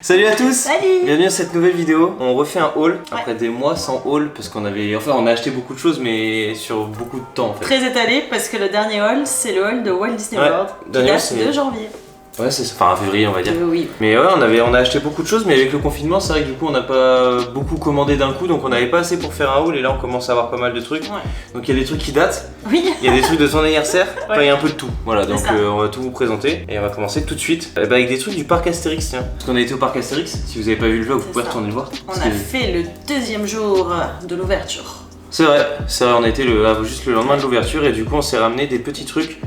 Salut à tous. Salut. Bienvenue à cette nouvelle vidéo. On refait un haul après des mois sans haul parce qu'on avait... Enfin on a acheté beaucoup de choses mais sur beaucoup de temps en fait. Très étalé parce que le dernier haul c'est le haul de Walt Disney World qui date de janvier. Ouais c'est enfin février on va dire. Oui. Mais ouais on a acheté beaucoup de choses mais avec le confinement c'est vrai que du coup on n'a pas beaucoup commandé d'un coup donc on n'avait pas assez pour faire un haul et là on commence à avoir pas mal de trucs. Ouais. Donc il y a des trucs qui datent, Oui. il y a des trucs de ton anniversaire, Ouais. enfin il y a un peu de tout. Voilà donc ça. on va tout vous présenter et on va commencer tout de suite avec des trucs du parc Astérix tiens. Parce qu'on a été au parc Astérix, si vous avez pas vu le vlog vous C'est pouvez ça. retourner le voir. On a fait le deuxième jour de l'ouverture. C'est vrai, on a été juste le lendemain de l'ouverture et du coup on s'est ramené des petits trucs.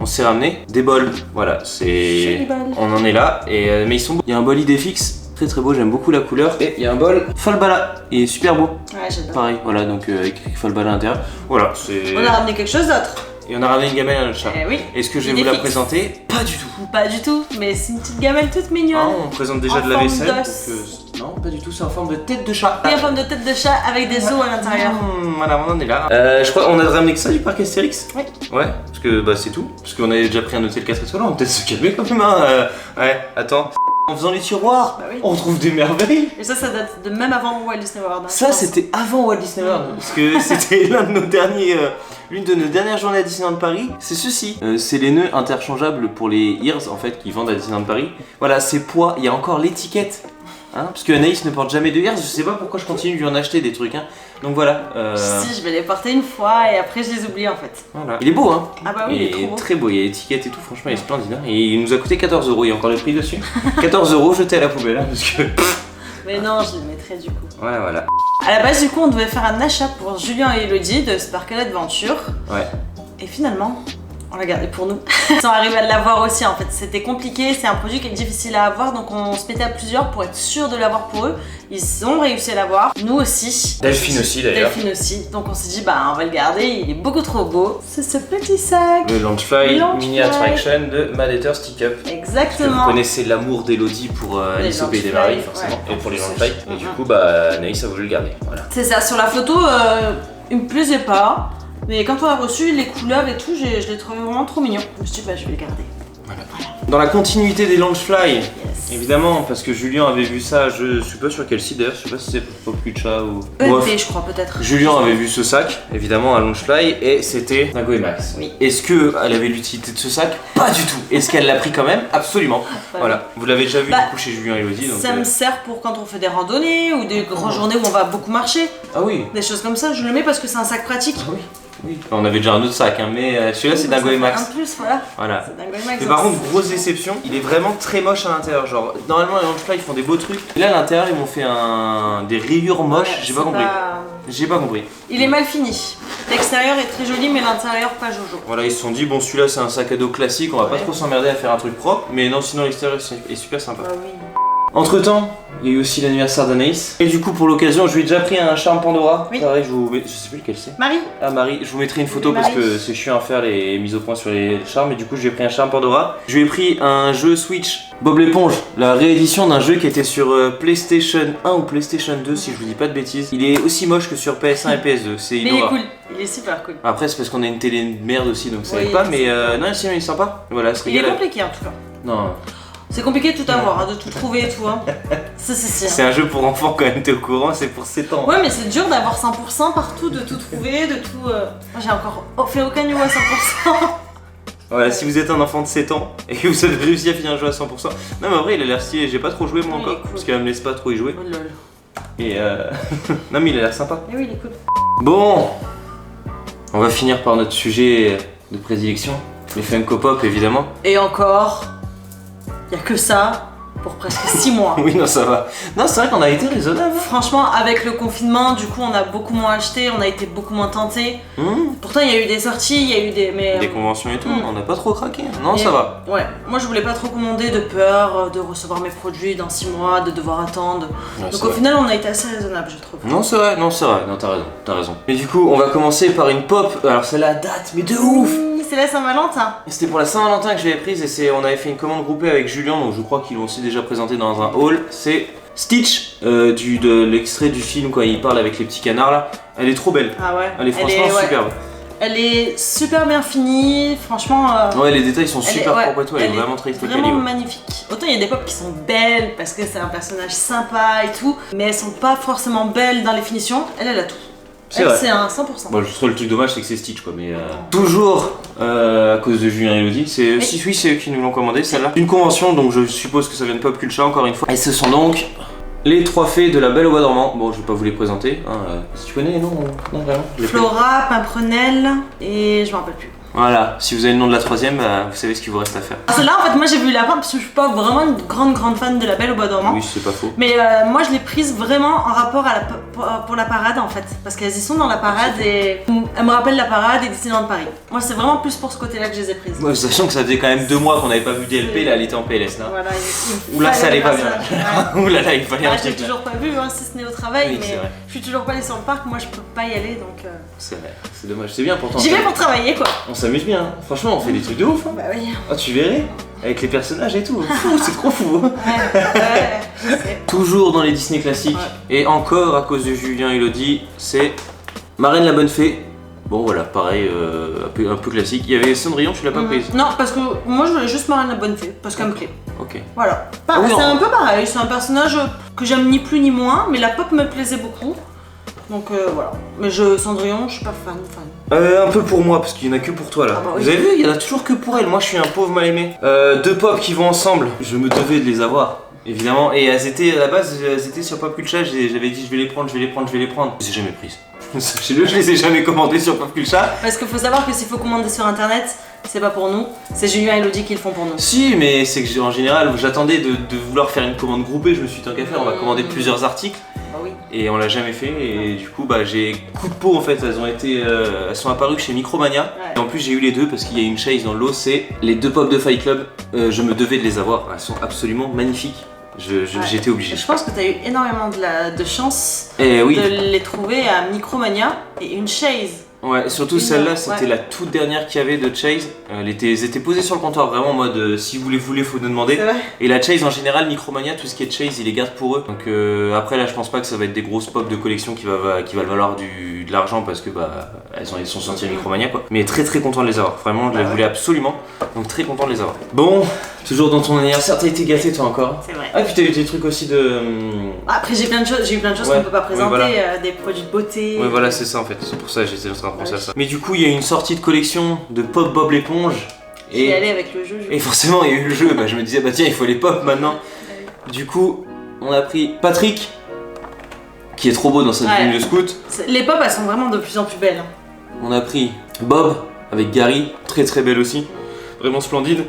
On s'est ramené des bols, voilà, c'est... Joli bol. On en est là, et mais ils sont beaux. Il y a un bol Idéfix, très très beau, j'aime beaucoup la couleur. Et il y a un bol Falbala, il est super beau. Ouais, j'adore. Pareil, voilà, donc avec Falbala à l'intérieur. Voilà, c'est... On a ramené quelque chose d'autre. Et on a ramené une gamelle à notre chat. Eh oui. Est-ce que je vais vous la Idéfix. présenter? Pas du tout. Pas du tout, mais c'est une petite gamelle toute Ah, mignonne. on présente déjà En de la forme vaisselle. d'os. Donc, non, pas du tout, c'est en forme de tête de chat. Et en forme de tête de chat avec des os à l'intérieur. Voilà, on en est là. Je crois qu'on a ramené que ça du parc Astérix. Oui. Ouais, parce que bah c'est tout. Parce qu'on avait déjà pris un hôtel 4 étoiles, on va peut-être se calmer quand même. Hein. Ouais, attends. En faisant les tiroirs, Bah oui. on trouve des merveilles. Et ça date de même avant Walt Disney World. hein, je Ça, pense. c'était avant Walt Disney World. Parce que c'était l'une de nos dernières journées à Disneyland Paris. C'est ceci. C'est les nœuds interchangeables pour les ears en fait qui vendent à Disneyland Paris. Voilà, c'est poids. Il y a encore l'étiquette. Hein, parce que Anaïs ne porte jamais de ears. Je sais pas pourquoi je continue de lui en acheter des trucs. Hein. Donc voilà. Si, je vais les porter une fois et après je les oublie en fait. Voilà. Il est beau, hein. Ah bah oui, il est trop beau. très beau. Il y a l'étiquette et tout. Franchement, il est splendide. Hein. Et il nous a coûté 14 €. Il y a encore le prix dessus. 14 € jetés à la poubelle. Hein, parce que. Mais non, je les mettrai du coup. Voilà, voilà. À la base, du coup, on devait faire un achat pour Julien et Elodie de Sparkle Adventure. Ouais. Et finalement, on l'a gardé pour nous. Ils sont arrivés à l'avoir aussi en fait. C'était compliqué, c'est un produit qui est difficile à avoir, donc on se mettait à plusieurs pour être sûr de l'avoir pour eux. Ils ont réussi à l'avoir, nous aussi. Delphine aussi d'ailleurs. Delphine aussi. Donc on s'est dit, bah on va le garder, il est beaucoup trop beau. C'est ce petit sac. Le Launchfly Launchfly. Mini Attraction de Mad Stick Up. Parce que Exactement. vous connaissez l'amour d'Elodie pour Les Alice au Pays des Launchfly, Merveilles forcément, ouais. et pour les En plus, Launchfly. Et du coup, bah Anaïs a voulu le garder. Voilà. C'est ça, sur la photo, il me plaisait pas. Mais quand on a reçu les couleurs et tout, je l'ai trouvé vraiment trop mignon. Je me suis dit, bah je vais le garder. Dans la continuité des Launchfly, Yes. évidemment, parce que Julien avait vu ça, je sais pas sur quel site d'ailleurs, je sais pas si c'est Popucha ou. Bref. ENT, je crois peut-être. Julien avait vu ce sac, évidemment, à Launchfly, et c'était Nago et Max. Oui. Est-ce qu'elle avait l'utilité de ce sac? Pas du tout. Est-ce qu'elle l'a pris quand même? Absolument. Voilà. Vous l'avez déjà vu Bah, du coup chez Julien et Elodie. Donc, Ça me sert pour quand on fait des randonnées ou des grandes journées où on va beaucoup marcher. Ah oui. Des choses comme ça, je le mets parce que c'est un sac pratique. Ah oui. Oui. On avait déjà un autre sac, hein, mais celui-là c'est Dingo et Max. En plus, voilà. Voilà. C'est Dingo et Max. Mais par contre, grosse déception, il est vraiment très moche à l'intérieur. Genre, normalement, les Launchfly ils font des beaux trucs. Et là, à l'intérieur, ils m'ont fait des rayures moches. Ouais, J'ai pas c'est compris. J'ai pas compris. Il est mal fini. L'extérieur est très joli, mais l'intérieur pas jojo. Voilà, ils se sont dit, bon, celui-là c'est un sac à dos classique, on va pas Ouais. trop s'emmerder à faire un truc propre. Mais non, sinon, l'extérieur est super sympa. Bah oui. Entre temps, il y a eu aussi l'anniversaire d'Anaïs. Et du coup, pour l'occasion, je lui ai déjà pris un charme Pandora. Oui. Pareil, je sais plus lequel c'est. Marie. Ah Marie, je vous mettrai une photo Marie. parce que c'est chiant à faire les mises au point sur les charmes et du coup je lui ai pris un charme Pandora. Je lui ai pris un jeu Switch Bob l'éponge, la réédition d'un jeu qui était sur PlayStation 1 ou PlayStation 2 si je vous dis pas de bêtises. Il est aussi moche que sur PS1 et PS2, c'est Mais il est Innova. cool. Il est super cool. Après c'est parce qu'on a une télé de merde aussi donc ça Oui, aide pas mais c'est non sinon il est sympa. Voilà, se Il est régale. compliqué en tout cas. Non, C'est compliqué de tout avoir, hein, de tout trouver et tout. Hein. Ça, c'est c'est un jeu pour enfants quand même, t'es au courant, c'est pour 7 ans. Ouais, mais c'est dur d'avoir 100% partout, de tout trouver, de tout. Moi, j'ai encore fait aucun niveau à 100%. Voilà, si vous êtes un enfant de 7 ans et que vous avez réussi à finir un jeu à 100%. Non mais en vrai il a l'air stylé, j'ai pas trop joué moi Oui, il est encore cool. parce qu'elle me laisse pas trop y jouer. Oh lol. Et non mais il a l'air sympa. Mais oui, il est cool. Bon, on va finir par notre sujet de prédilection, les Funko Pop évidemment. Et encore, y a que ça pour presque 6 mois. Oui, non, ça va. Non, c'est vrai qu'on a été raisonnable. Franchement, avec le confinement, du coup, on a beaucoup moins acheté, on a été beaucoup moins tenté. Pourtant, il y a eu des sorties, il y a eu des. Mais, Des conventions et tout, Mm. on n'a pas trop craqué. Non, et- ça va. Ouais, moi je voulais pas trop commander de peur de recevoir mes produits dans 6 mois, de devoir attendre. Ouais, Donc c'est au vrai. final, on a été assez raisonnable, je trouve. Non, c'est vrai, non, t'as raison. Et du coup, on va commencer par une pop. Alors, celle-là date, mais de ouf. C'est la Saint-Valentin. C'était pour la Saint-Valentin que je l'avais prise et on avait fait une commande groupée avec Julien, donc je crois qu'ils l'ont aussi déjà présenté dans un haul. C'est Stitch, de l'extrait du film quand il parle avec les petits canards là. Elle est trop belle. Ah ouais. Elle est franchement ouais. superbe. Elle est super bien finie, franchement. Ouais, les détails sont super ouais, propres et tout, elle est vraiment très vraiment quali. magnifique. Autant il y a des pop qui sont belles parce que c'est un personnage sympa et tout, mais elles sont pas forcément belles dans les finitions. Elle a tout. C'est vrai. C'est un 100%. Bon, juste le truc dommage, c'est que c'est Stitch quoi, mais toujours à cause de Julien et Elodie. C'est oui, c'est eux qui nous l'ont commandé celle-là. Une convention, donc je suppose que ça vient de Pop Culture encore une fois. Et ce sont donc les 3 fées de la Belle au Bois dormant. Bon, je vais pas vous les présenter. Si tu connais, non vraiment. Flora, Pimprenelle et je m'en rappelle plus. Voilà, si vous avez le nom de la 3ème, vous savez ce qu'il vous reste à faire. Celle-là, en fait, moi j'ai vu la fin parce que je suis pas vraiment une grande fan de la Belle au Bois dormant. Oui, c'est pas faux. Mais moi je l'ai prise vraiment en rapport à pour la parade en fait. Parce qu'elles y sont dans la parade et elles me rappellent la parade et Disneyland Paris. Moi c'est vraiment plus pour ce côté-là que je les ai prises. Ouais, sachant que ça faisait quand même 2 mois qu'on n'avait pas vu DLP, là elle était en PLS là. Voilà, Oula, ça allait pas bien. Oula, il fallait un je l'ai truc là. toujours pas vu, si ce n'est au travail, Oui, mais je suis toujours pas allée sur le parc, moi je peux pas y aller donc. C'est vrai, c'est dommage, c'est bien pourtant. J'y vais pour travailler quoi. On s'amuse bien, hein. Franchement on fait des trucs de ouf. Hein. Bah oui. Oh, tu verrais avec les personnages et tout. Fou, c'est trop fou. Hein. Ouais. Toujours dans les Disney classiques. Ouais. Et encore à cause de Julien et Elodie, c'est Marraine la Bonne Fée. Bon voilà, pareil, un peu classique. Il y avait Cendrillon, tu l'as pas prise? Non, parce que moi je voulais juste Marraine la Bonne Fée, parce qu'elle me plaît. Ok. Voilà. Ah oui, c'est un peu pareil, c'est un personnage que j'aime ni plus ni moins, mais la pop me plaisait beaucoup. Donc voilà. Mais Cendrillon, je suis pas fan. Un peu pour moi, parce qu'il y en a que pour toi là. Ah bah oui. Vous avez vu, il y en a toujours que pour elle. Moi je suis un pauvre mal aimé. 2 pop qui vont ensemble, je me devais de les avoir. Évidemment, et elles étaient à la base, elles étaient sur Pop Culture, j'avais dit je vais les prendre. Je les ai jamais prises. Sachez-le, je les ai jamais commandées sur Pop Culture. Parce qu'il faut savoir que s'il faut commander sur internet, c'est pas pour nous, c'est Julien et Elodie qui le font pour nous. Si, mais c'est que en général, j'attendais de vouloir faire une commande groupée, je me suis dit tant qu'à faire, on va commander plusieurs articles. Bah oui. Et on l'a jamais fait, et du coup, j'ai coup de peau en fait, elles sont apparues chez Micromania. Ouais. Et en plus, j'ai eu les 2 parce qu'il y a une chase dans le lot, c'est les 2 pop de Fight Club. Je me devais de les avoir, elles sont absolument magnifiques. J'étais obligé. Je pense que t'as eu énormément de chance Et oui. de les trouver à Micromania et une chaise. Ouais, surtout Une celle-là, heure, c'était ouais. la toute dernière qu'il y avait de Chase. Elles étaient posées sur le comptoir, vraiment en mode si vous les voulez, faut nous demander. C'est vrai. Et la Chase en général, Micromania, tout ce qui est Chase, ils les gardent pour eux. Donc après, là, je pense pas que ça va être des grosses pop de collection qui va valoir de l'argent parce que elles sont sorties à Micromania quoi. Mais très content de les avoir, vraiment, je les voulais absolument. Donc très content de les avoir. Bon, toujours dans ton anniversaire, t'as été gâté toi encore. C'est vrai. Ah, puis t'as eu des trucs aussi de. Après j'ai eu plein de choses Ouais, qu'on peut pas présenter, oui, voilà. des produits de beauté. Ouais, voilà, c'est ça en fait, c'est pour ça que j'étais en train de penser à ça. Mais du coup, il y a une sortie de collection de Pop Bob l'éponge. J'y Et allais avec le jeu. Et forcément, il y a eu le jeu, je me disais, tiens, il faut les pop maintenant. Du coup, on a pris Patrick, qui est trop beau dans sa tenue de scout. Les pop, elles sont vraiment de plus en plus belles. On a pris Bob avec Gary, très belle aussi, vraiment splendide.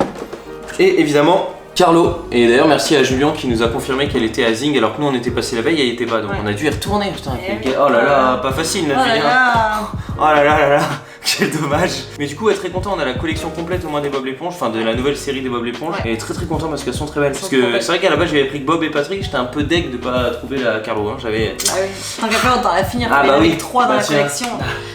Et évidemment, Carlo. Et d'ailleurs, merci à Julien qui nous a confirmé qu'elle était à Zing, alors que nous on était passé la veille, elle était pas. Donc on a dû y retourner. Putain, oh là là, pas facile notre vie. Oh là là, quel dommage. Mais du coup, elle est très content, on a la collection complète au moins des Bob l'éponge, enfin de la nouvelle série des Bob l'éponge. Et très content parce qu'elles sont très belles. Parce que c'est vrai qu'à la base j'avais pris que Bob et Patrick, j'étais un peu deg de pas trouver la Carlo. Hein. J'avais. Ah oui. Tant qu'à faire, on t'aurait fini. Ah il y en bah avait oui. 3 dans la collection.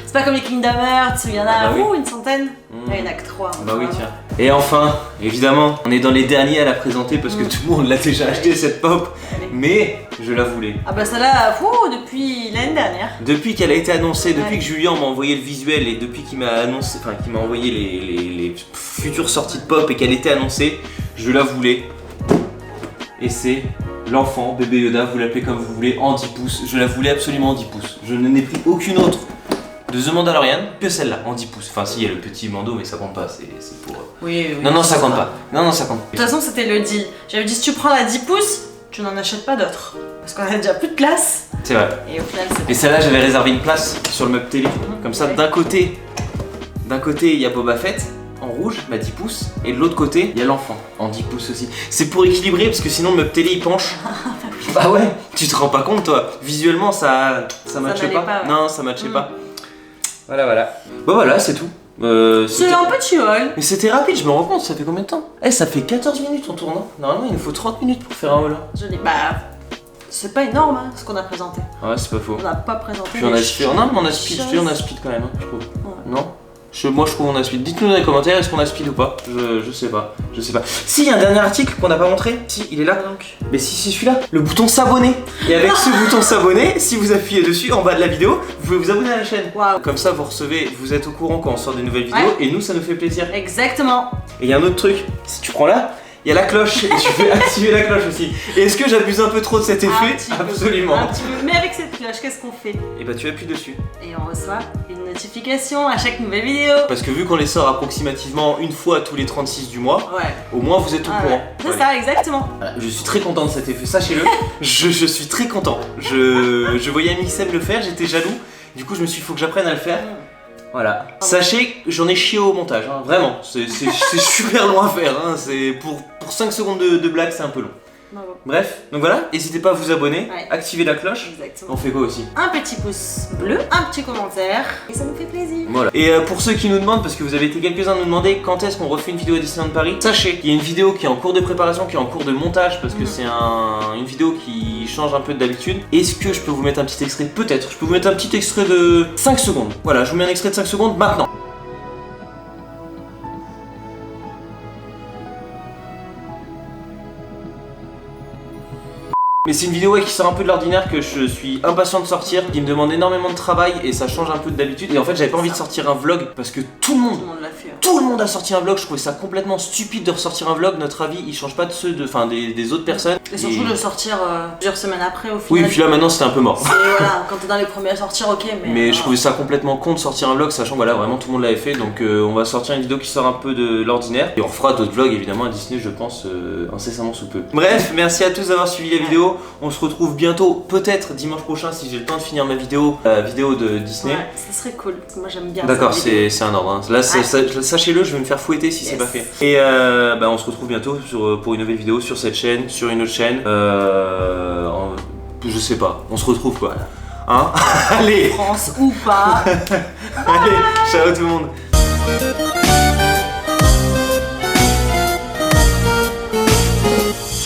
C'est pas comme les Kingdom Hearts où il y en a une centaine. Là, il y en a que 3. Bah oui, tiens. Et enfin, évidemment, on est dans les derniers à la présenter parce que tout le monde l'a déjà acheté cette pop. Mais je la voulais. Ah bah celle-là, depuis l'année dernière. Depuis qu'elle a été annoncée, depuis que Julien m'a envoyé le visuel et depuis qu'il m'a annoncé, enfin qu'il m'a envoyé les futures sorties de pop et qu'elle était annoncée, je la voulais. Et c'est l'enfant, bébé Yoda, vous l'appelez comme vous voulez, en 10 pouces. Je la voulais absolument en 10 pouces. Je n'en ai pris aucune autre de The Mandalorian que celle-là, en 10 pouces. Enfin si, il y a le petit Mando, mais ça compte pas, c'est pour... Oui. Non, ça compte pas. Non, ça compte pas. De toute façon, c'était le deal. J'avais dit, si tu prends la 10 pouces, tu n'en achètes pas d'autres. Parce qu'on a déjà plus de place. C'est vrai. Et au final, Et celle-là, j'avais réservé une place sur le meuble télé. Comme ça, d'un côté, il y a Boba Fett en rouge, ma 10 pouces, et de l'autre côté, il y a l'enfant en 10 pouces aussi. C'est pour équilibrer parce que sinon le meuble télé il penche. Bah ouais, tu te rends pas compte toi. Visuellement, ça matchait pas. pas. Non, ça matchait pas. Voilà. Bon voilà, c'est tout. C'est un petit haul. Mais c'était rapide, je me rends compte, ça fait combien de temps? Ça fait 14 minutes en tournant. Normalement, il nous faut 30 minutes pour faire un haul. C'est pas énorme ce qu'on a présenté. Ouais, c'est pas faux. On n'a pas présenté. Puis on a split quand même, je trouve. Ouais. Non? Moi je trouve qu'on a speed. Dites-nous dans les commentaires, est-ce qu'on a speed ou pas? Je sais pas. Si, il y a un dernier article qu'on n'a pas montré. Si, il est là. Donc. Mais si, c'est celui-là. Le bouton s'abonner. Et avec ce bouton s'abonner, si vous appuyez dessus en bas de la vidéo, vous pouvez vous abonner à la chaîne. Waouh. Comme ça, vous êtes au courant quand on sort des nouvelles vidéos. Ouais. Et nous, ça nous fait plaisir. Exactement. Et il y a un autre truc. Si tu prends là, il y a la cloche. Et tu peux activer la cloche aussi. Et est-ce que j'abuse un peu trop de cet effet? Absolument. Un petit peu. Mais avec cette cloche, qu'est-ce qu'on fait? Et bah tu appuies dessus. Et on reçoit une notification à chaque nouvelle vidéo. Parce que vu qu'on les sort approximativement une fois tous les 36 du mois, Ouais. au moins vous êtes au courant. C'est Ouais. ça, exactement. Voilà, je suis très content de cet effet, sachez-le. je suis très content. Je voyais Amixem le faire, j'étais jaloux. Du coup, je me suis dit, faut que j'apprenne à le faire. Voilà. Sachez que j'en ai chié au montage, hein. Vraiment. C'est super long à faire. Hein. Pour 5 secondes de blague, c'est un peu long. Bravo. Bref, donc voilà, n'hésitez pas à vous abonner, Ouais. activer la cloche. Exactement. On fait quoi aussi? Un petit pouce bleu, un petit commentaire, et ça nous fait plaisir. Voilà. Et pour ceux qui nous demandent, parce que vous avez été quelques-uns à nous demander quand est-ce qu'on refait une vidéo à Disneyland Paris, sachez qu'il y a une vidéo qui est en cours de préparation, qui est en cours de montage, parce que c'est une vidéo qui change un peu d'habitude. Est-ce que je peux vous mettre un petit extrait? Peut-être. Je peux vous mettre un petit extrait de 5 secondes. Voilà, je vous mets un extrait de 5 secondes maintenant. Mais c'est une vidéo qui sort un peu de l'ordinaire, que je suis impatient de sortir, qui me demande énormément de travail et ça change un peu d'habitude. Et en fait, j'avais pas envie de sortir un vlog parce que tout le monde l'a fait. tout le monde a sorti un vlog. Je trouvais ça complètement stupide de ressortir un vlog. Notre avis, il change pas de ceux des autres personnes. Et surtout de sortir plusieurs semaines après au Oui, final. puis là maintenant c'était un peu mort. C'est voilà, quand t'es dans les premiers à sortir, ok, Mais je trouvais ça complètement con de sortir un vlog, sachant que voilà, vraiment tout le monde l'avait fait. Donc on va sortir une vidéo qui sort un peu de l'ordinaire. Et on refera d'autres vlogs évidemment à Disney, je pense, incessamment sous peu. Bref, merci à tous d'avoir suivi la vidéo. On se retrouve bientôt, peut-être dimanche prochain si j'ai le temps de finir ma vidéo, vidéo de Disney. Ouais, ça serait cool, parce que moi j'aime bien. D'accord, cette vidéo. c'est un ordre. Hein. Là, sachez-le, je vais me faire fouetter si c'est pas fait. Et on se retrouve bientôt pour une nouvelle vidéo sur cette chaîne, sur une autre chaîne. Je sais pas, on se retrouve quoi. Hein? Allez, France ou pas. allez, ciao tout le monde.